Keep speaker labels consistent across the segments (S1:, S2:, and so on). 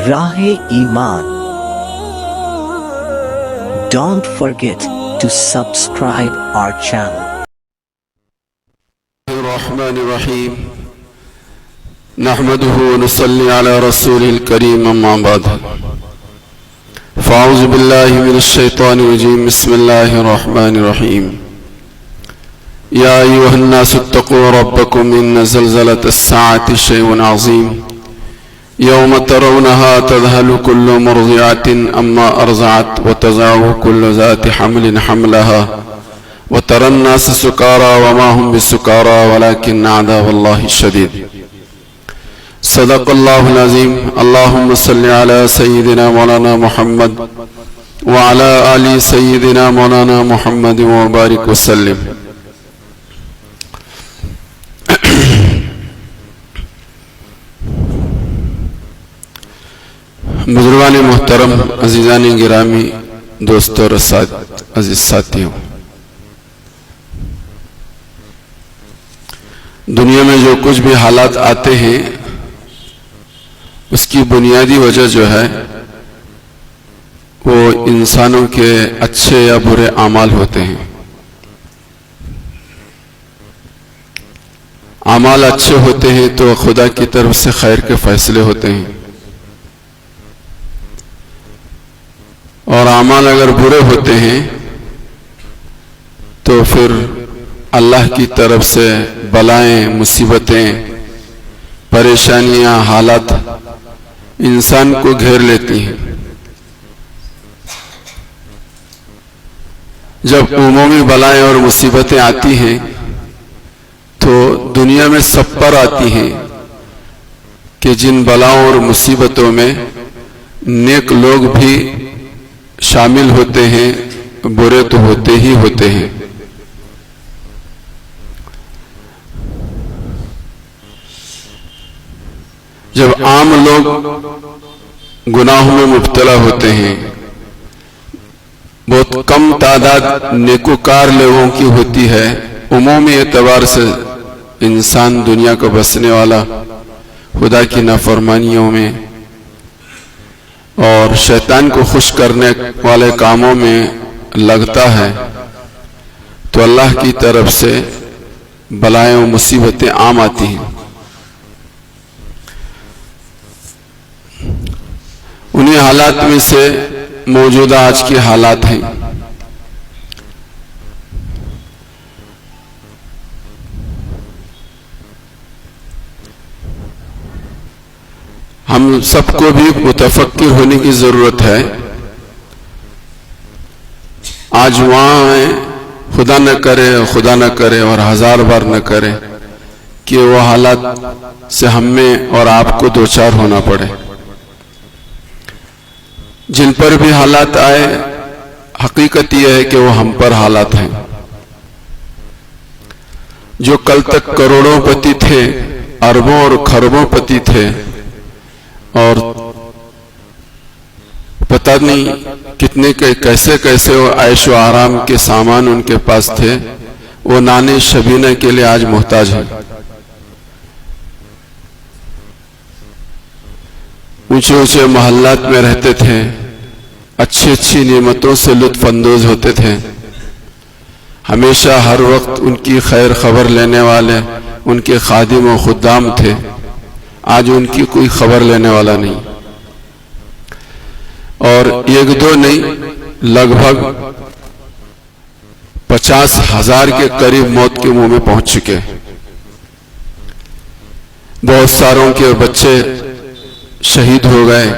S1: راہ ایمان. Don't forget to subscribe our channel.
S2: الرحمن الرحيم نحمده ونصلي على رسوله الكريم أما بعد فأعوذ بالله من الشيطان الرجيم بسم الله الرحمن الرحيم يا أيها الناس اتقوا ربكم إن زلزلة الساعة شيء عظيم يوم ترونها تذهل كل مرضعة أما أرضعت وتضع كل ذات حمل حملها وترى الناس سكارى وما هم بسكارى ولكن عذاب الله شديد صدق الله العظيم اللهم صل على سيدنا مولانا محمد وعلى آل سيدنا مولانا محمد وبارك وسلم. بزرگان محترم، عزیزان گرامی، دوستوں اور عزیز ساتھیوں، دنیا میں جو کچھ بھی حالات آتے ہیں اس کی بنیادی وجہ جو ہے وہ انسانوں کے اچھے یا برے اعمال ہوتے ہیں. اعمال اچھے ہوتے ہیں تو خدا کی طرف سے خیر کے فیصلے ہوتے ہیں، اور اعمال اگر برے ہوتے ہیں تو پھر اللہ کی طرف سے بلائیں، مصیبتیں، پریشانیاں، حالات انسان کو گھیر لیتی ہیں. جب عمومی بلائیں اور مصیبتیں آتی ہیں تو دنیا میں سب پر آتی ہیں کہ جن بلاؤں اور مصیبتوں میں نیک لوگ بھی شامل ہوتے ہیں، برے تو ہوتے ہی ہوتے ہیں. جب عام لوگ گناہوں میں مبتلا ہوتے ہیں، بہت کم تعداد نیکوکار لوگوں کی ہوتی ہے، عمومی اعتبار سے انسان دنیا کو بسنے والا خدا کی نافرمانیوں میں اور شیطان کو خوش کرنے والے کاموں میں لگتا ہے تو اللہ کی طرف سے بلائیں و مصیبتیں عام آتی ہیں. انہی حالات میں سے موجودہ آج کے حالات ہیں. ہم سب کو بھی متفکر ہونے کی ضرورت ہے. آج وہاں ہیں، خدا نہ کرے اور ہزار بار نہ کرے کہ وہ حالات سے ہمیں اور آپ کو دوچار ہونا پڑے. جن پر بھی حالات آئے، حقیقت یہ ہے کہ وہ ہم پر حالات ہیں. جو کل تک کروڑوں پتی تھے، اربوں اور خربوں پتی تھے، اور پتہ نہیں کتنے کیسے وہ عیش و آرام کے سامان ان کے پاس تھے، وہ نانے شبینہ کے لیے آج محتاج ہیں. اونچے اونچے محلات میں رہتے تھے، اچھی نعمتوں سے لطف اندوز ہوتے تھے، ہمیشہ ہر وقت ان کی خیر خبر لینے والے ان کے خادم و خدام تھے. آج ان کی کوئی خبر لینے والا نہیں، اور ایک دو نہیں، لگ بھگ 50,000 کے قریب موت کے منہ میں پہنچ چکے. بہت ساروں کے بچے شہید ہو گئے،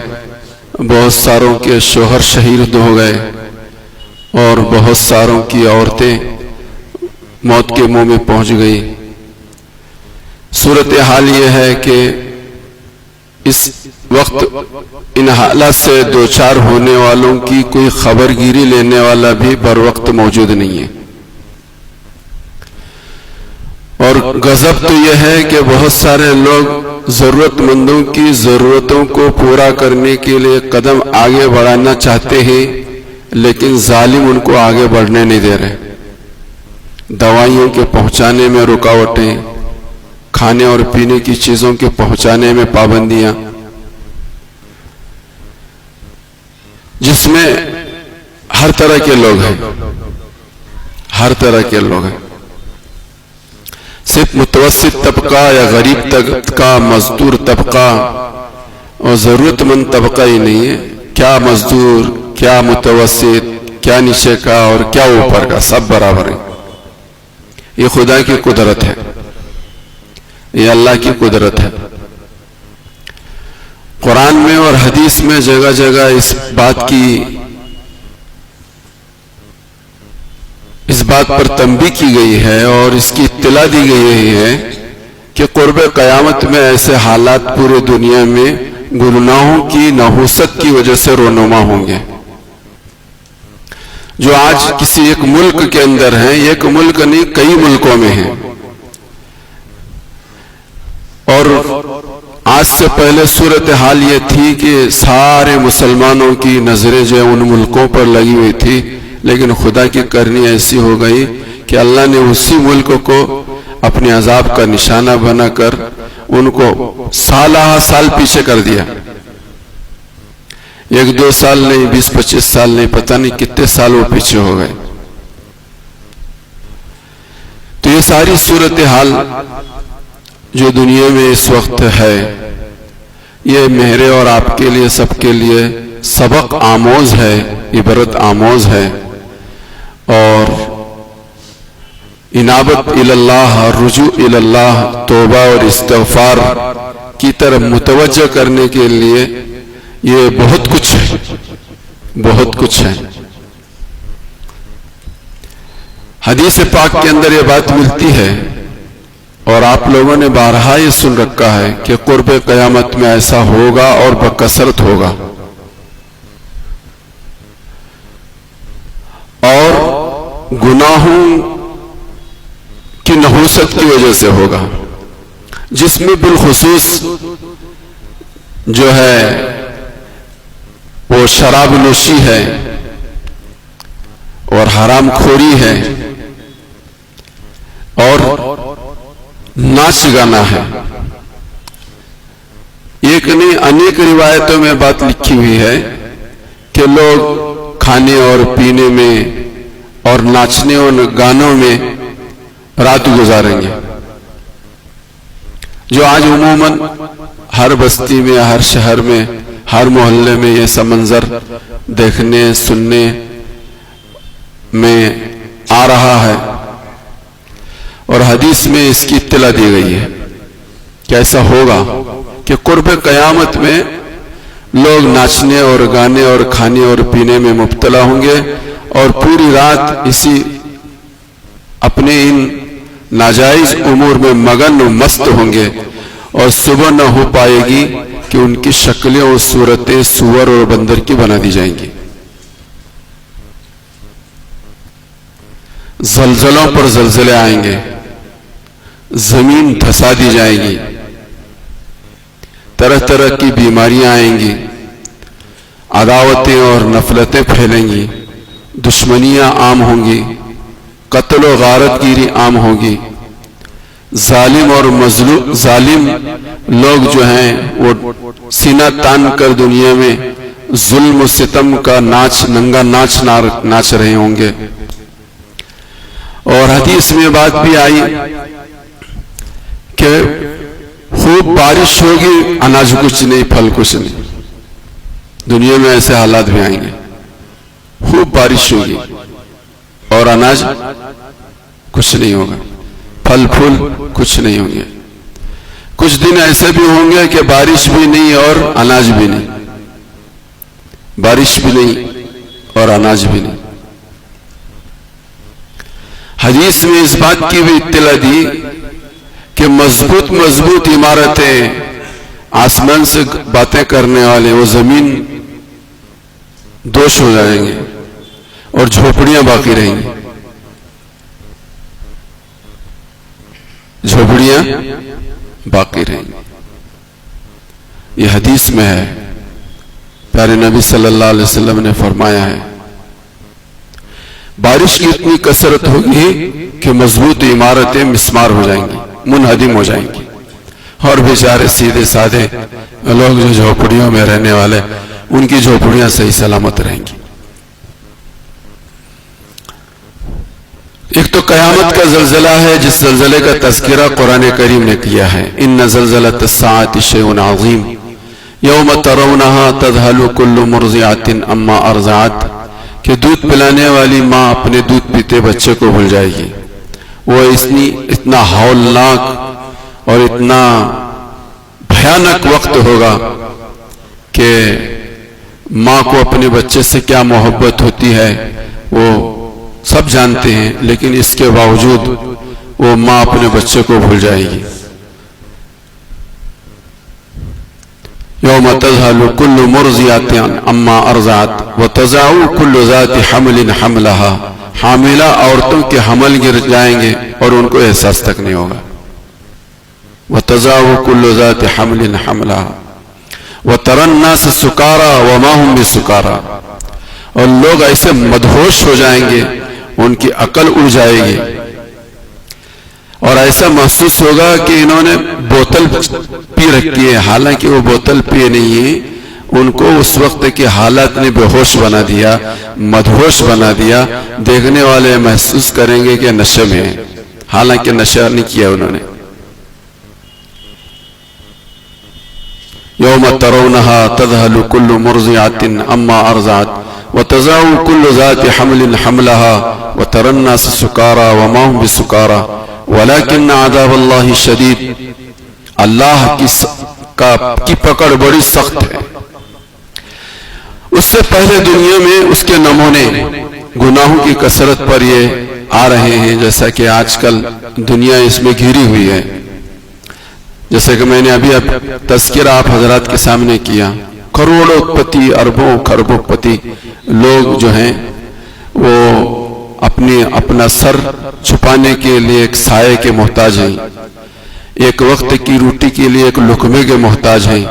S2: بہت ساروں کے شوہر شہید ہو گئے، اور بہت ساروں کی عورتیں موت کے منہ میں پہنچ گئی. صورتحال یہ ہے کہ اس وقت ان حالات سے دوچار ہونے والوں کی کوئی خبر گیری لینے والا بھی بر وقت موجود نہیں ہے. اور غضب تو یہ ہے کہ بہت سارے لوگ ضرورت مندوں کی ضرورتوں کو پورا کرنے کے لیے قدم آگے بڑھانا چاہتے ہیں، لیکن ظالم ان کو آگے بڑھنے نہیں دے رہے. دوائیوں کے پہنچانے میں رکاوٹیں، کھانے اور پینے کی چیزوں کے پہنچانے میں پابندیاں، جس میں ہر طرح کے لوگ ہیں، ہر طرح کے لوگ ہیں، صرف متوسط طبقہ یا غریب طبقہ، مزدور طبقہ اور ضرورت مند طبقہ ہی نہیں ہے، کیا مزدور، کیا متوسط، کیا نیچے کا اور کیا اوپر کا، سب برابر ہے۔ یہ خدا کی قدرت ہے، یہ اللہ کی قدرت ہے۔ قرآن میں اور حدیث میں جگہ جگہ اس بات پر تنبیہ کی گئی ہے اور اس کی اطلاع دی گئی ہے کہ قرب قیامت میں ایسے حالات پورے دنیا میں گناہوں کی نحوست کی وجہ سے رونما ہوں گے، جو آج کسی ایک ملک کے اندر ہیں، ایک ملک نہیں کئی ملکوں میں ہیں۔ اور آج سے پہلے صورتحال یہ تھی کہ سارے مسلمانوں کی نظریں جو ان ملکوں پر لگی ہوئی تھی، لیکن خدا کی کرنی ایسی ہو گئی کہ اللہ نے اسی ملک کو اپنے عذاب کا نشانہ بنا کر ان کو سالہ سال پیچھے کر دیا۔ 1-2 سال نہیں، 20-25 سال نہیں، پتہ نہیں کتنے سال وہ پیچھے ہو گئے۔ تو یہ ساری صورتحال جو دنیا میں اس وقت ہے، یہ میرے اور آپ کے لیے، سب کے لیے سبق آموز ہے، عبرت آموز ہے، اور انابت اللہ، رجوع اللہ، توبہ اور استغفار کی طرف متوجہ کرنے کے لیے یہ بہت کچھ ہے، بہت کچھ ہے۔ حدیث پاک کے اندر یہ بات ملتی ہے اور آپ لوگوں نے بارہا یہ سن رکھا ہے کہ قرب قیامت میں ایسا ہوگا اور بکثرت ہوگا، اور گناہوں کی نحوست کی وجہ سے ہوگا، جس میں بالخصوص جو ہے وہ شراب نوشی ہے اور حرام خوری ہے اور ناچ گانا ہے۔ ایک نہیں انیک روایتوں میں بات لکھی ہوئی ہے کہ لوگ کھانے اور پینے میں اور ناچنے اور گانوں میں رات گزاریں گے، جو آج عموماً ہر بستی میں، ہر شہر میں، ہر محلے میں یہ سب منظر دیکھنے سننے میں آ رہا ہے، اور حدیث میں اس کی اطلاع دی گئی ہے کہ ایسا ہوگا کہ قرب قیامت میں لوگ ناچنے اور گانے اور کھانے اور پینے میں مبتلا ہوں گے، اور پوری رات اسی اپنے ان ناجائز امور میں مگن و مست ہوں گے، اور صبح نہ ہو پائے گی کہ ان کی شکلیں اور صورتیں سور اور بندر کی بنا دی جائیں گی۔ زلزلوں پر زلزلے آئیں گے، زمین دھسا دی جائے گی، طرح طرح کی بیماریاں آئیں گی، عداوتیں اور نفرتیں پھیلیں گی، دشمنیاں عام ہوں گی، قتل و غارت گیری عام ہوگی، ظالم اور مظلوم ظالم لوگ جو ہیں وہ سینہ تان کر دنیا میں ظلم و ستم کا ننگا ناچ رہے ہوں گے۔ اور حدیث میں بات بھی آئی کہ خوب بارش ہوگی، اناج کچھ نہیں، پھل کچھ نہیں۔ دنیا میں ایسے حالات بھی آئیں گے، خوب بارش ہوگی اور اناج کچھ نہیں ہوگا، پھل پھول کچھ نہیں ہوں گے۔ کچھ دن ایسے بھی ہوں گے کہ بارش بھی نہیں اور اناج بھی نہیں، بارش بھی نہیں اور اناج بھی نہیں۔ حدیث میں اس بات کی بھی اطلاع دی کہ مضبوط مضبوط عمارتیں، آسمان سے باتیں کرنے والے وہ زمین دوش ہو جائیں گے اور جھوپڑیاں باقی رہیں گی، جھوپڑیاں باقی رہیں گی۔ یہ حدیث میں ہے، پیارے نبی صلی اللہ علیہ وسلم نے فرمایا ہے، بارش کی اتنی کثرت ہوگی کہ مضبوط عمارتیں مسمار ہو جائیں گی، منہدم ہو جائیں گی۔ اور بیچارے سیدھے سادے لوگ جو جھوپڑیوں میں رہنے والے، ان کی جھوپڑیاں صحیح سلامت رہیں گی۔ ایک تو قیامت کا زلزلہ ہے، جس زلزلے کا تذکرہ قرآن کریم نے کیا ہے، ان زلزلۃ الساعۃ شیء عظیم یوم ترونہا تذہل کل مرضعۃ عما ارضعت، کہ دودھ پلانے والی ماں اپنے دودھ پیتے بچے کو بھول جائے گی۔ وہ اتنا ہولناک اور اتنا بھیانک وقت ہوگا کہ ماں کو اپنے بچے سے کیا محبت ہوتی ہے وہ سب جانتے ہیں، لیکن اس کے باوجود وہ ماں اپنے بچے کو بھول جائے گی۔ یوم تذہل کل مرضعۃ عما ارضعت وتضع کل ذات حمل حملہا، حاملہ عورتوں کے حمل گر جائیں گے اور ان کو احساس تک نہیں ہوگا۔ وتضع کل ذات حمل حملہا وتری الناس سکارا وما هم بسکارا، اور لوگ ایسے مدہوش ہو جائیں گے، ان کی عقل اڑ جائے گی، اور ایسا محسوس ہوگا کہ انہوں نے بوتل پی رکھی ہے، حالانکہ وہ بوتل پیے نہیں ہے، ان کو اس وقت کے حالات نے بے ہوش بنا دیا، مدہوش بنا دیا۔ دیکھنے والے محسوس کریں گے کہ نشے میں ہیں، حالانکہ نشہ نہیں کیا انہوں نے۔ یوم ترونہا تذہل کل مرضعۃ عما ارضعت وتضع کل ذات حمل حملہا وتری الناس سکارا وما هم بسکارا ولکن عذاب اللہ شدید، اللہ کی پکڑ بڑی سخت ہے۔ اس سے پہلے دنیا میں اس کے نمونے گناہوں کی کثرت پر یہ آ رہے ہیں، جیسا کہ آج کل دنیا اس میں گھری ہوئی ہے۔ جیسے کہ میں نے ابھی تذکرہ آپ حضرات کے سامنے کیا، کروڑوں پتی، اربوں خربوں پتی لوگ جو ہیں وہ اپنا سر چھپانے کے لیے ایک سائے کے محتاج ہیں، ایک وقت کی روٹی کے لیے ایک لقمے کے محتاج ہیں،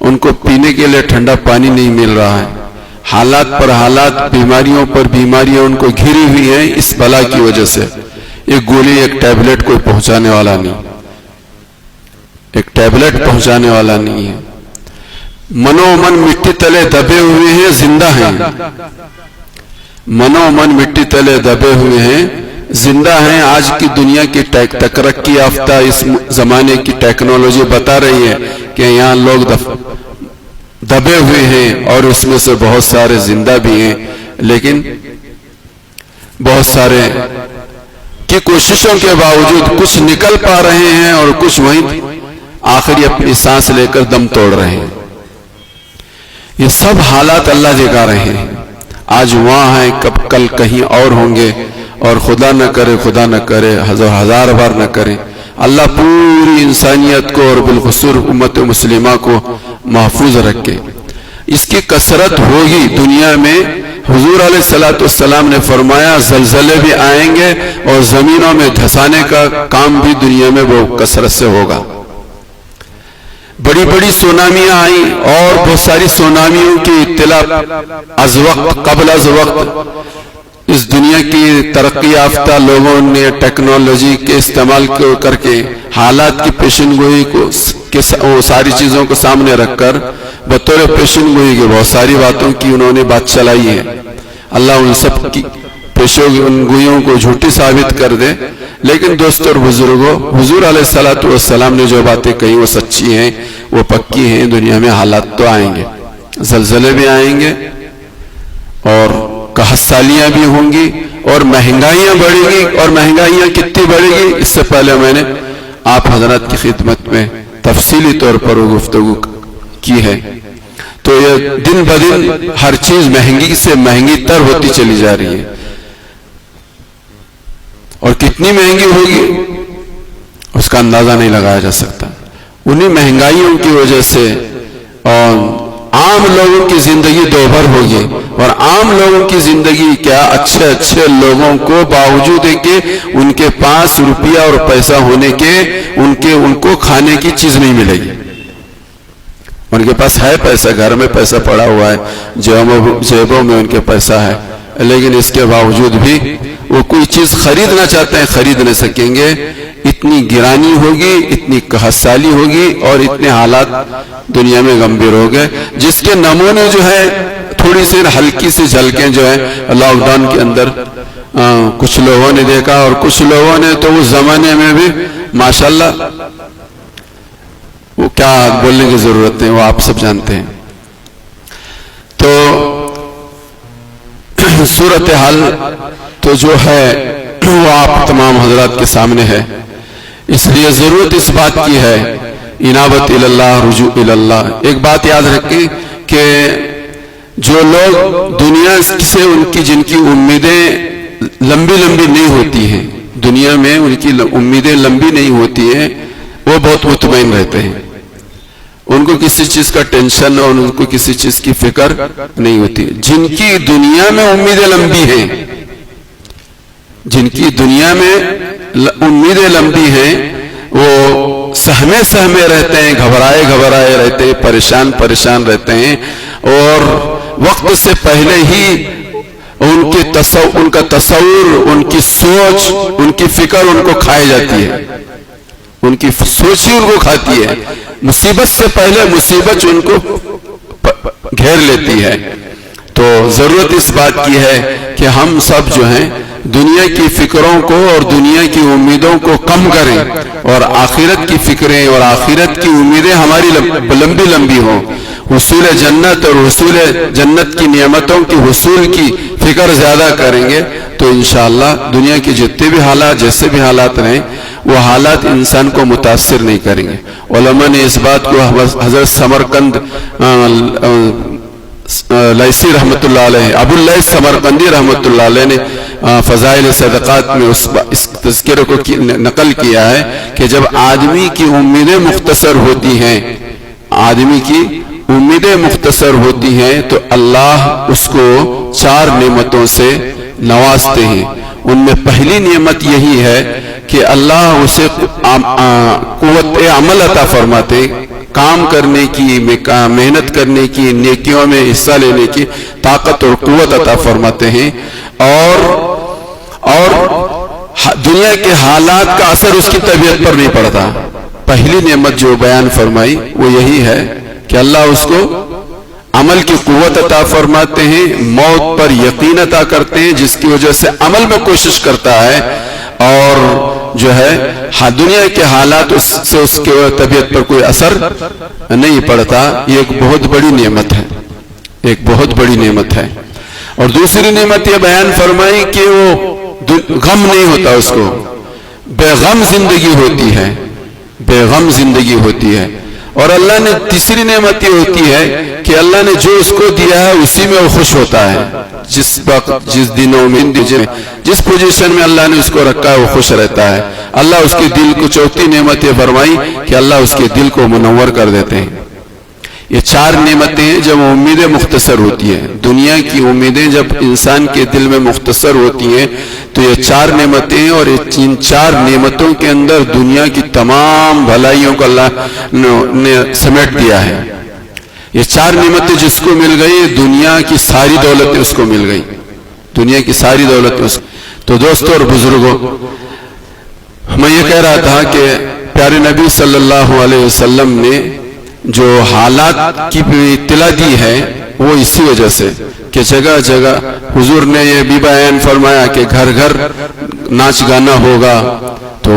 S2: ان کو پینے کے لیے ٹھنڈا پانی نہیں مل رہا ہے، حالات پر حالات، بیماریوں پر بیماریاں ان کو گھری ہوئی ہیں اس بلا کی وجہ سے۔ ایک گولی، ایک ٹیبلٹ کوئی پہنچانے والا نہیں، ایک ٹیبلٹ پہنچانے والا نہیں ہے۔ منو من مٹی تلے دبے ہوئے ہیں، زندہ ہیں، منو من مٹی تلے دبے ہوئے ہیں، زندہ ہیں۔ آج کی دنیا کی ترقی یافتہ اس زمانے کی ٹیکنالوجی بتا رہی ہے کہ یہاں لوگ دبے ہوئے ہیں، اور اس میں سے بہت سارے زندہ بھی ہیں، لیکن بہت سارے کی کوششوں کے باوجود کچھ نکل پا رہے ہیں اور کچھ وہیں آخری اپنی سانس لے کر دم توڑ رہے ہیں۔ یہ سب حالات اللہ دکھا رہے ہیں، آج وہاں ہیں، کل کہیں اور ہوں گے، اور خدا نہ کرے ہزار بار نہ کرے اللہ پوری انسانیت کو اور بالخصوص امت مسلمہ کو محفوظ رکھے۔ اس کی کثرت ہوگی دنیا میں۔ حضور علیہ الصلوۃ والسلام نے فرمایا زلزلے بھی آئیں گے اور زمینوں میں دھسانے کا کام بھی دنیا میں وہ کثرت سے ہوگا۔ بڑی بڑی سونامیاں آئیں، اور بہت ساری سونامیوں کی اطلاع قبل از وقت اس دنیا کی ترقی یافتہ لوگوں نے ٹیکنالوجی کے استعمال کر کے حالات کی پیشن گوئی کو ساری چیزوں کو سامنے رکھ کر بطور پیشن گوئی کے بہت ساری باتوں کی انہوں نے بات چلائی ہے۔ اللہ ان سب کی پیشن گوئیوں کو جھوٹی ثابت کر دے، لیکن دوستوں اور بزرگوں، حضور علیہ الصلوۃ والسلام نے جو باتیں کہی وہ سچی ہیں، وہ پکی ہیں۔ دنیا میں حالات تو آئیں گے، زلزلے بھی آئیں گے، اور قحط سالیاں بھی ہوں گی، اور مہنگائیاں بڑھیں گی۔ اور مہنگائیاں کتنی بڑھیں گی، اس سے پہلے میں نے آپ حضرات کی خدمت میں تفصیلی طور پر وہ گفتگو کی ہے۔ تو یہ دن بدن ہر چیز مہنگی سے مہنگی تر ہوتی چلی جا رہی ہے، اور کتنی مہنگی ہوگی اس کا اندازہ نہیں لگایا جا سکتا۔ انہی مہنگائیوں کی وجہ سے عام لوگوں کی زندگی دوبھر ہوگی، اور عام لوگوں کی زندگی کیا، اچھے لوگوں کو باوجود ہے کہ ان کے پاس روپیہ اور پیسہ ہونے کے ان کو کھانے کی چیز نہیں ملے گی۔ ان کے پاس ہے پیسہ، گھر میں پیسہ پڑا ہوا ہے، جیبوں میں ان کے پیسہ ہے، لیکن اس کے باوجود بھی وہ کوئی چیز خریدنا چاہتے ہیں، خرید نہیں سکیں گے۔ اتنی گرانی ہوگی، اتنی قحط سالی ہوگی اور اتنے حالات دنیا میں گمبھیر ہو گئے، جس کے نمونے جو ہے تھوڑی سی ہلکی سی جھلکیں جو ہے لاک ڈاؤن کے اندر کچھ لوگوں نے دیکھا، اور کچھ لوگوں نے تو اس زمانے میں بھی ماشاءاللہ وہ کیا بولنے کی ضرورت ہے، وہ آپ سب جانتے ہیں۔ تو صورتحال تو جو ہے وہ آپ تمام حضرات کے سامنے ہے، اس لیے ضرورت اس بات کی ہے انابت اللہ، رجوع اللہ۔ ایک بات یاد رکھیں کہ جو لوگ دنیا سے جن کی امیدیں لمبی نہیں ہوتی ہیں، دنیا میں ان کی امیدیں لمبی نہیں ہوتی ہیں، وہ بہت مطمئن رہتے ہیں، ان کو کسی چیز کا ٹینشن اور ان کو کسی چیز کی فکر نہیں ہوتی۔ جن کی دنیا میں امیدیں لمبی ہیں، جن کی دنیا میں امیدیں لمبی ہیں، وہ سہمے رہتے ہیں، گھبرائے رہتے ہیں، پریشان رہتے ہیں، اور وقت سے پہلے ہی ان کا تصور، ان کی سوچ، ان کی فکر ان کو کھائی جاتی ہے، ان کی سوچ ہی ان کو کھاتی ہے، مصیبت سے پہلے مصیبت ان کو گھیر لیتی ہے۔ تو ضرورت اس بات کی ہے کہ ہم سب جو ہیں دنیا کی فکروں کو اور دنیا کی امیدوں کو کم کریں، اور آخرت کی فکریں اور آخرت کی امیدیں ہماری لمبی ہوں، حصول جنت اور حصول جنت کی نعمتوں کی حصول کی فکر زیادہ کریں گے تو انشاءاللہ دنیا کی جتنے بھی حالات، جیسے بھی حالات رہیں، وہ حالات انسان کو متاثر نہیں کریں گے۔ علماء نے اس بات کو حضرت سمرقند لیثی رحمۃ اللہ علیہ، ابو اللیث سمرقندی رحمۃ اللہ علیہ نے فضائل صدقات میں اس تذکرے کو نقل کیا ہے کہ جب آدمی کی امیدیں مختصر ہوتی ہیں، آدمی کی امیدیں مختصر ہوتی ہیں تو اللہ اس کو 4 نعمتوں سے نوازتے ہیں۔ ان میں پہلی نعمت یہی ہے کہ اللہ اسے قوت عمل عطا فرماتے، کام کرنے کی، محنت کرنے کی، نیکیوں میں حصہ لینے کی طاقت اور قوت عطا فرماتے ہیں، اور دنیا کے حالات کا اثر اس کی طبیعت پر نہیں پڑتا۔ پہلی نعمت جو بیان فرمائی وہ یہی ہے کہ اللہ اس کو عمل کی قوت عطا فرماتے ہیں، موت پر یقین عطا کرتے ہیں، جس کی وجہ سے عمل میں کوشش کرتا ہے، اور جو ہے دنیا کے حالات سے اس کے طبیعت پر کوئی اثر نہیں پڑتا۔ یہ ایک بہت بڑی نعمت ہے، ایک بہت بڑی نعمت ہے۔ اور دوسری نعمت یہ بیان فرمائی کہ وہ غم نہیں ہوتا، اس کو بے غم زندگی ہوتی ہے، بے غم زندگی ہوتی ہے۔ اور اللہ نے تیسری نعمت یہ ہوتی ہے کہ اللہ نے جو اس کو دیا ہے اسی میں وہ خوش ہوتا ہے، جس وقت، جس دنوں میں، جس پوزیشن میں اللہ نے اس کو رکھا ہے وہ خوش رہتا ہے۔ اللہ اس کے دل کو، چوتھی نعمت یہ فرمائی کہ اللہ اس کے دل کو منور کر دیتے ہیں۔ یہ 4 نعمتیں ہیں جب امیدیں مختصر ہوتی ہیں، دنیا کی امیدیں جب انسان کے دل میں مختصر ہوتی ہیں تو یہ 4 نعمتیں ہیں، اور ان 4 نعمتوں کے اندر دنیا کی تمام بھلائیوں کو اللہ نے سمیٹ دیا ہے۔ یہ 4 نعمتیں جس کو مل گئی، دنیا کی ساری دولتیں اس کو مل گئی، دنیا کی ساری دولتیں اس کو۔ تو دوستوں اور بزرگوں، میں یہ کہہ رہا تھا کہ پیارے نبی صلی اللہ علیہ وسلم نے جو حالات کی اطلاع دی ہے وہ اسی وجہ سے کہ جگہ جگہ حضور نے یہ بھی بیان فرمایا کہ گھر گھر ناچ گانا ہوگا۔ تو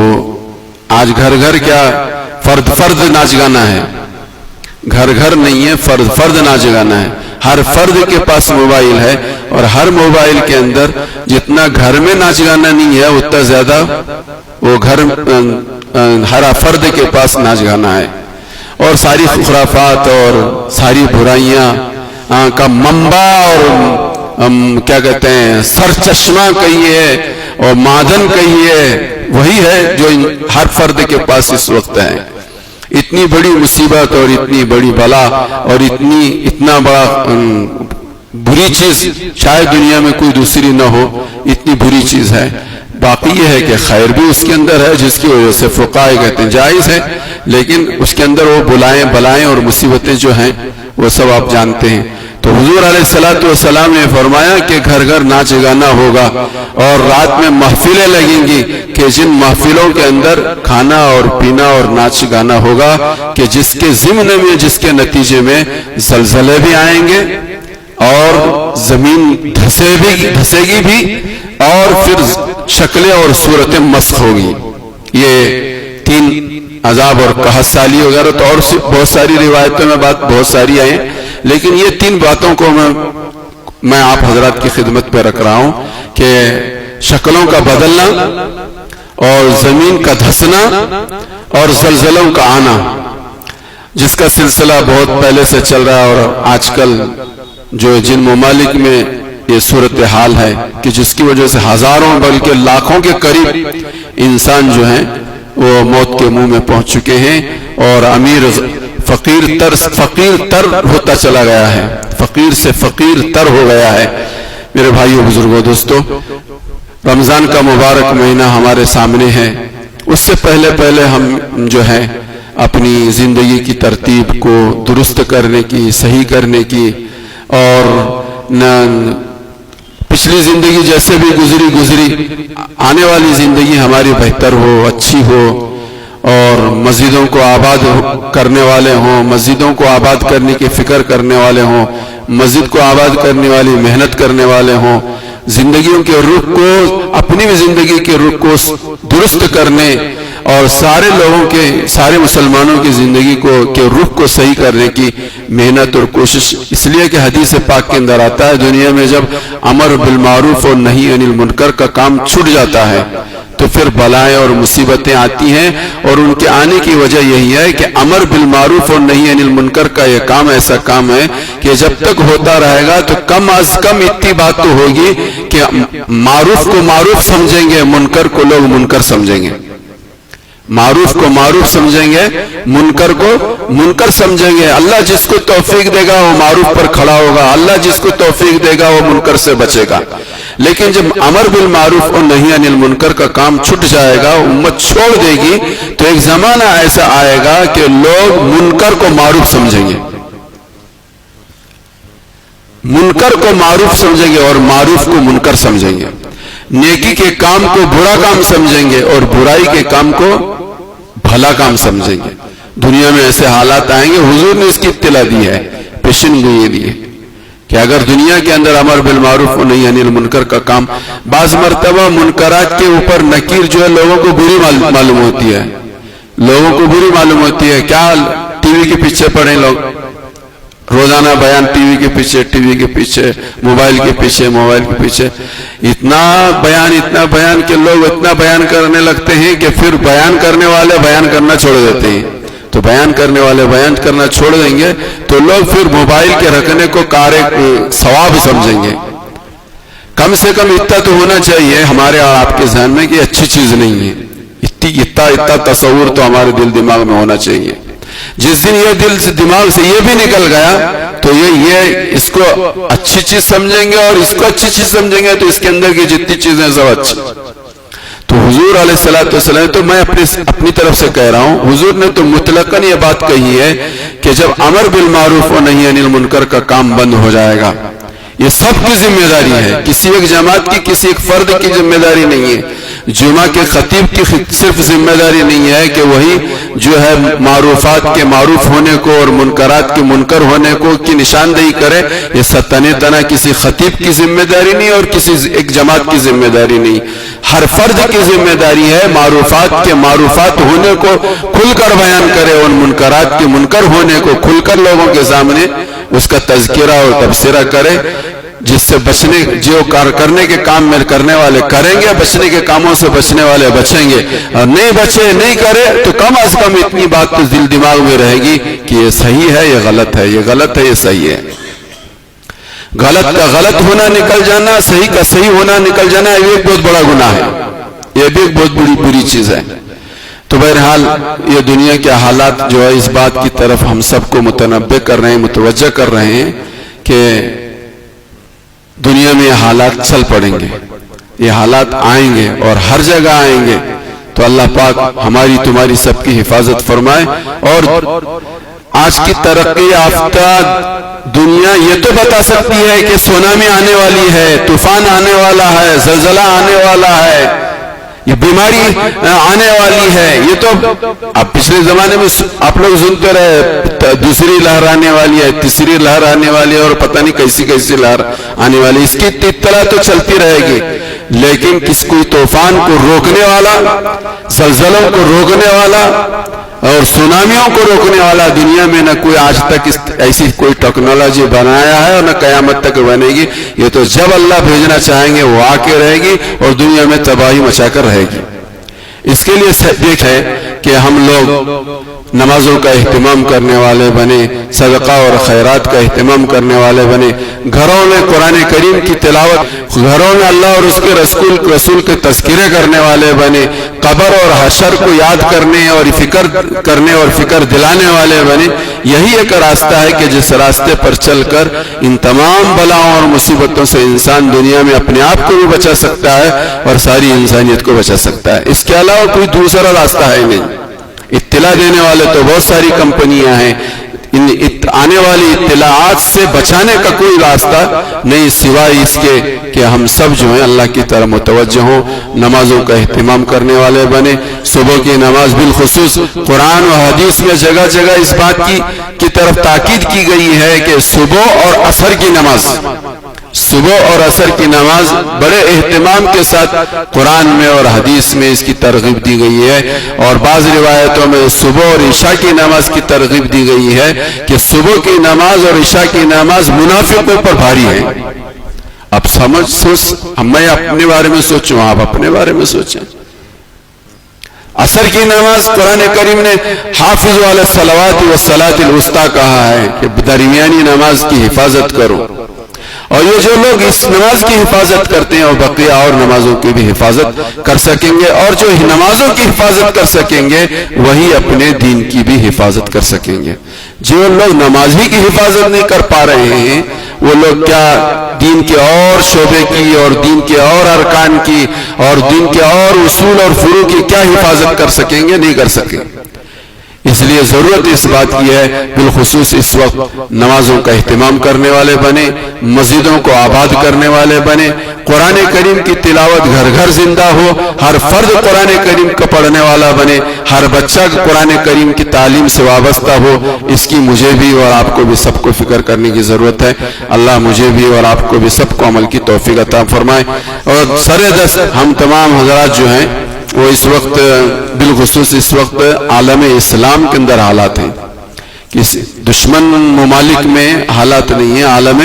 S2: آج گھر گھر کیا فرد ناچ گانا ہے، گھر گھر نہیں ہے، فرد ناچ گانا ہے۔ ہر فرد کے پاس موبائل ہے، اور ہر موبائل کے اندر جتنا گھر میں ناچ گانا نہیں ہے اتنا زیادہ وہ ہر فرد کے پاس ناچ گانا ہے، اور ساری خرافات اور ساری برائیاں کا منبع اور کیا کہتے ہیں سر چشمہ کہیے اور معدن کہیے، وہی ہے جو ہر فرد کے پاس اس وقت ہے۔ اتنی بڑی مصیبت اور اتنی بڑی بلا اور اتنا بڑا بری چیز شاید دنیا میں کوئی دوسری نہ ہو، اتنی بری چیز ہے۔ باقی یہ ہے کہ خیر بھی اس کے اندر ہے، جس کی وجہ سے فقہاء کہتے ہیں جائز ہے، لیکن اس کے اندر وہ بلائیں اور مصیبتیں جو ہیں وہ سب آپ جانتے ہیں۔ تو حضور علیہ الصلوۃ والسلام نے فرمایا کہ گھر گھر ناچ گانا ہوگا اور رات میں محفلیں لگیں گی کہ جن محفلوں کے اندر کھانا اور پینا اور ناچ گانا ہوگا کہ جس کے ضمن میں جس کے نتیجے میں زلزلے بھی آئیں گے اور زمین دھسے گی بھی اور پھر شکلیں اور صورتیں مسخ ہوگی. یہ 3 عذاب اور قحط سالی وغیرہ تو اور بہت ساری روایتوں میں بات بہت ساری آئیں، لیکن یہ 3 باتوں کو میں آپ حضرات کی خدمت پہ رکھ رہا ہوں کہ شکلوں کا بدلنا اور زمین کا دھسنا اور زلزلوں کا آنا، جس کا سلسلہ بہت پہلے سے چل رہا ہے اور آج کل جو جن ممالک میں یہ صورتحال ہے کہ جس کی وجہ سے ہزاروں بلکہ لاکھوں کے قریب انسان جو ہیں وہ موت کے منہ میں پہنچ چکے ہیں اور امیر فقیر تر ہوتا چلا گیا ہے، فقیر سے فقیر تر ہو گیا ہے. میرے بھائیو بزرگوں دوستو، رمضان کا مبارک مہینہ ہمارے سامنے ہے. اس سے پہلے ہم جو ہے اپنی زندگی کی ترتیب کو درست کرنے کی، صحیح کرنے کی، اور پچھلی زندگی جیسے بھی گزری آنے والی زندگی ہماری بہتر ہو، اچھی ہو، اور مسجدوں کو آباد کرنے والے ہوں، مسجدوں کو آباد کرنے کی فکر کرنے والے ہوں، مسجد کو آباد کرنے والی محنت کرنے والے ہوں، زندگیوں کے رخ کو، اپنی بھی زندگی کے رخ کو درست کرنے اور سارے لوگوں کے، سارے مسلمانوں کی زندگی کے رخ کو صحیح کرنے کی محنت اور کوشش. اس لیے کہ حدیث پاک کے اندر آتا ہے دنیا میں جب امر بالمعروف اور نہی عن المنکر کا کام چھوٹ جاتا ہے تو پھر بلائیں اور مصیبتیں آتی ہیں، اور ان کے آنے کی وجہ یہی ہے کہ امر بالمعروف اور نہی عن المنکر کا یہ کام ایسا کام ہے کہ جب تک ہوتا رہے گا تو کم از کم اتنی بات تو ہوگی کہ معروف کو معروف سمجھیں گے، منکر کو لوگ منکر سمجھیں گے. معروف کو معروف سمجھیں گے، منکر کو منکر سمجھیں گے. اللہ جس کو توفیق دے گا وہ معروف پر کھڑا ہوگا، اللہ جس کو توفیق دے گا وہ منکر سے بچے گا. لیکن جب امر بالمعروف اور نہی عن المنکر کا کام چھٹ جائے گا، امت چھوڑ دے گی، تو ایک زمانہ ایسا آئے گا کہ لوگ منکر کو معروف سمجھیں گے، منکر کو معروف سمجھیں گے اور معروف کو منکر سمجھیں گے. نیکی کے کام کو برا کام سمجھیں گے اور برائی کے کام کو بھلا کام سمجھیں گے. دنیا میں ایسے حالات آئیں گے، حضور نے اس کی اطلاع دی ہے، پیشن گوئی دی ہے کہ اگر دنیا کے اندر امر بالمعروف اور نہی عن المنکر کا کام، بعض مرتبہ منکرات کے اوپر نکیر جو ہے لوگوں کو بری معلوم ہوتی ہے، لوگوں کو بری معلوم ہوتی ہے. کیا ٹی وی کے پیچھے پڑے لوگ، روزانہ بیان ٹی وی کے پیچھے موبائل کے پیچھے اتنا بیان کہ لوگ اتنا بیان کرنے لگتے ہیں کہ پھر بیان کرنے والے بیان کرنا چھوڑ دیتے ہیں. تو بیان کرنے والے بیان کرنا چھوڑ دیں گے تو لوگ پھر موبائل کے رکھنے کو کار ثواب سمجھیں گے. کم سے کم اتنا تو ہونا چاہیے ہمارے اور آپ کے ذہن میں کہ اچھی چیز نہیں ہے. اتنا تصور تو ہمارے دل دماغ میں ہونا چاہیے. جس دن یہ دل سے دماغ سے یہ بھی نکل گیا تو یہ اس کو اچھی چیز سمجھیں گے اور اس کو اچھی چیز سمجھیں گے تو اس کے اندر کی جتنی چیزیں سب اچھی. تو حضور علیہ الصلوۃ والسلام، تو میں اپنی طرف سے کہہ رہا ہوں، حضور نے تو مطلقاً یہ بات کہی ہے کہ جب امر بالمعروف و نہی عن المنکر کا کام بند ہو جائے گا، یہ سب کی ذمہ داری ہے، کسی ایک جماعت کی، کسی ایک فرد کی ذمہ داری نہیں ہے. جمعہ کے خطیب کی صرف ذمہ داری نہیں ہے کہ وہی جو ہے معروفات کے معروف ہونے کو اور منکرات کے منکر ہونے کو کی نشاندہی کرے. یہ تنہ کسی خطیب کی ذمہ داری نہیں اور کسی ایک جماعت کی ذمہ داری نہیں، ہر فرد کی ذمہ داری ہے معروفات کے معروفات ہونے کو کھل کر بیان کرے اور منکرات کے منکر ہونے کو کھل کر لوگوں کے سامنے اس کا تذکرہ اور تبصرہ کرے. جس سے بچنے، جو کار کرنے کے کام میں کرنے والے کریں گے، بچنے کے کاموں سے بچنے والے بچیں گے، اور نہیں بچے نہیں کرے تو کم از کم اتنی بات تو دل دماغ میں رہے گی کہ یہ صحیح ہے، یہ غلط ہے، یہ غلط ہے، یہ صحیح ہے. غلط کا غلط ہونا نکل جانا، صحیح کا صحیح ہونا نکل جانا، یہ ایک بہت بڑا گناہ ہے، یہ بھی ایک بہت بری چیز ہے. تو بہرحال یہ دنیا کے حالات جو ہے اس بات کی طرف ہم سب کو متنبہ کر رہے ہیں، متوجہ کر رہے ہیں کہ دنیا میں یہ حالات چل پڑیں گے، یہ حالات آئیں گے اور ہر جگہ آئیں گے. تو اللہ پاک ہماری تمہاری سب کی حفاظت فرمائے اور آج کی ترقی یافتہ دنیا یہ تو بتا سکتی ہے کہ سونامی آنے والی ہے، طوفان آنے والا ہے، زلزلہ آنے والا ہے، یہ بیماری آنے والی ہے. یہ تو اب پچھلے زمانے میں آپ لوگ سنتے رہے دوسری لہر آنے والی ہے، تیسری لہر آنے والی ہے، اور پتہ نہیں کیسی کیسی لہر آنے والی ہے. اس کی اطلاع تو چلتی رہے گی، لیکن کس کوئی طوفان کو روکنے والا، زلزلوں کو روکنے والا اور سونامیوں کو روکنے والا دنیا میں نہ کوئی آج تک ایسی کوئی ٹیکنالوجی بنایا ہے اور نہ قیامت تک بنے گی. یہ تو جب اللہ بھیجنا چاہیں گے وہ آ کے رہے گی اور دنیا میں تباہی مچا کر رہے گی. اس کے لیے دیکھ ہے کہ ہم لوگ نمازوں کا اہتمام کرنے والے بنے، صدقہ اور خیرات کا اہتمام کرنے والے بنے، گھروں میں قرآن کریم کی تلاوت، گھروں میں اللہ اور اس کے رسول کے تذکرے کرنے والے بنے، قبر اور حشر کو یاد کرنے اور فکر دلانے والے بنے. یہی ایک راستہ ہے کہ جس راستے پر چل کر ان تمام بلاؤں اور مصیبتوں سے انسان دنیا میں اپنے آپ کو بھی بچا سکتا ہے اور ساری انسانیت کو بچا سکتا ہے. اس کے علاوہ کوئی دوسرا راستہ ہے نہیں. اطلاع دینے والے تو بہت ساری کمپنیاں ہیں، ان آنے والی اطلاعات سے بچانے کا کوئی راستہ نہیں سوائے اس کے کہ ہم سب جو ہیں اللہ کی طرف متوجہ ہوں، نمازوں کا اہتمام کرنے والے بنے. صبح کی نماز بالخصوص قرآن و حدیث میں جگہ جگہ اس بات کی طرف تاکید کی گئی ہے کہ صبح اور عصر کی نماز، صبح اور عصر کی نماز بڑے اہتمام کے ساتھ قرآن میں اور حدیث میں اس کی ترغیب دی گئی ہے. اور بعض روایتوں میں صبح اور عشاء کی نماز کی ترغیب دی گئی ہے کہ صبح کی نماز اور عشاء کی نماز منافقوں پر بھاری ہے. اب میں اپنے بارے میں سوچوں، آپ اپنے بارے میں سوچیں. عصر کی نماز قرآن کریم نے حافظوا علی الصلوات والصلاۃ الوسطی کہا ہے کہ درمیانی نماز کی حفاظت کرو. اور یہ جو لوگ اس نماز کی حفاظت کرتے ہیں اور بقیہ اور نمازوں کی بھی حفاظت کر سکیں گے، اور جو نمازوں کی حفاظت کر سکیں گے وہی اپنے دین کی بھی حفاظت کر سکیں گے. جو لوگ نماز ہی کی حفاظت نہیں کر پا رہے ہیں وہ لوگ کیا دین کے اور شعبے کی اور دین کے اور ارکان کی اور دین کے اور اصول اور فروع کی کیا حفاظت کر سکیں گے؟ نہیں کر سکیں. اس لیے ضرورت اس بات کی ہے بالخصوص اس وقت نمازوں کا اہتمام کرنے والے بنے، مسجدوں کو آباد کرنے والے بنے، قرآن کریم کی تلاوت گھر گھر زندہ ہو، ہر فرد قرآن کریم کا پڑھنے والا بنے، ہر بچہ قرآن کریم کی تعلیم سے وابستہ ہو. اس کی مجھے بھی اور آپ کو بھی سب کو فکر کرنے کی ضرورت ہے. اللہ مجھے بھی اور آپ کو بھی سب کو عمل کی توفیق عطا فرمائے. اور سر دست ہم تمام حضرات جو ہیں وہ اس وقت بالخصوص اس وقت عالم اسلام کے اندر حالات ہیں، کسی دشمن ممالک میں حالات نہیں ہیں، عالم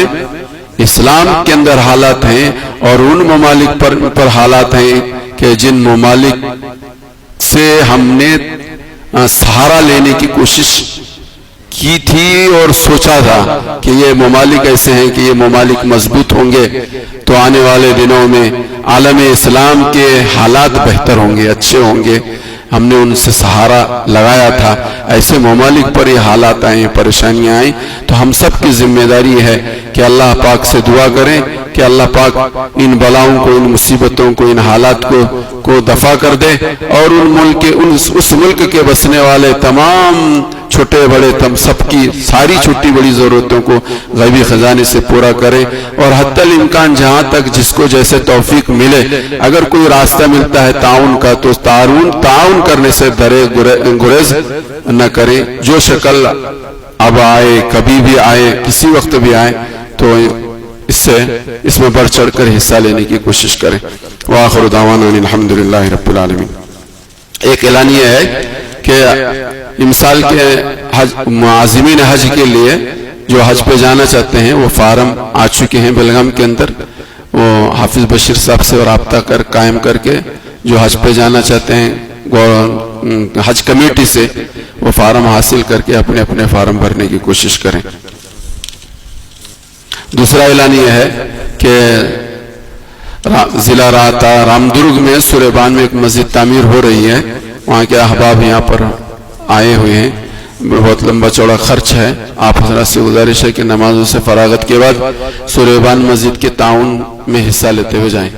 S2: اسلام کے اندر حالات ہیں. اور ان ممالک پر حالات ہیں کہ جن ممالک سے ہم نے سہارا لینے کی کوشش کی تھی اور سوچا تھا کہ یہ ممالک ایسے ہیں کہ یہ ممالک مضبوط ہوں گے تو آنے والے دنوں میں عالم اسلام کے حالات بہتر ہوں گے، اچھے ہوں گے. ہم نے ان سے سہارا لگایا تھا. ایسے ممالک پر یہ حالات آئیں، پریشانیاں آئیں تو ہم سب کی ذمہ داری ہے کہ اللہ پاک سے دعا کریں کہ اللہ پاک ان بلاؤں کو، ان مصیبتوں کو، ان حالات کو دفع کر دے اور اس ملک کے بسنے والے تمام چھوٹے بڑے سب کی ساری چھوٹی بڑی ضرورتوں کو غیبی خزانے سے پورا کرے. اور حتی الامکان جہاں تک جس کو جیسے توفیق ملے، اگر کوئی راستہ ملتا ہے تعاون کا تو تعاون کرنے سے درے گریز نہ کریں. جو شکل اب آئے، کبھی بھی آئے، کسی وقت بھی آئے تو اس میں بڑھ چڑھ کر حصہ لینے کی کوشش کریں. وآخر دعوانا الحمدللہ رب العالمین. ایک اعلانیہ ہے کہ مثال کے معازمین حج کے لیے جو حج پہ جانا چاہتے ہیں وہ فارم آ چکے ہیں بیلگام کے اندر. وہ حافظ بشیر صاحب سے رابطہ قائم کر کے جو حج پہ جانا چاہتے ہیں حج کمیٹی سے وہ فارم حاصل کر کے اپنے اپنے فارم بھرنے کی کوشش کریں. دوسرا اعلان یہ ہے کہ ضلع رامدرگ میں سوریبان میں ایک مسجد تعمیر ہو رہی ہے. وہاں کے احباب یہاں پر آئے ہوئے ہیں. بہت لمبا چوڑا خرچ ہے. آپ حضرات سے گزارش ہے کہ نمازوں سے فراغت کے بعد سوریبان مسجد کے تعاون میں حصہ لیتے ہوئے جائیں.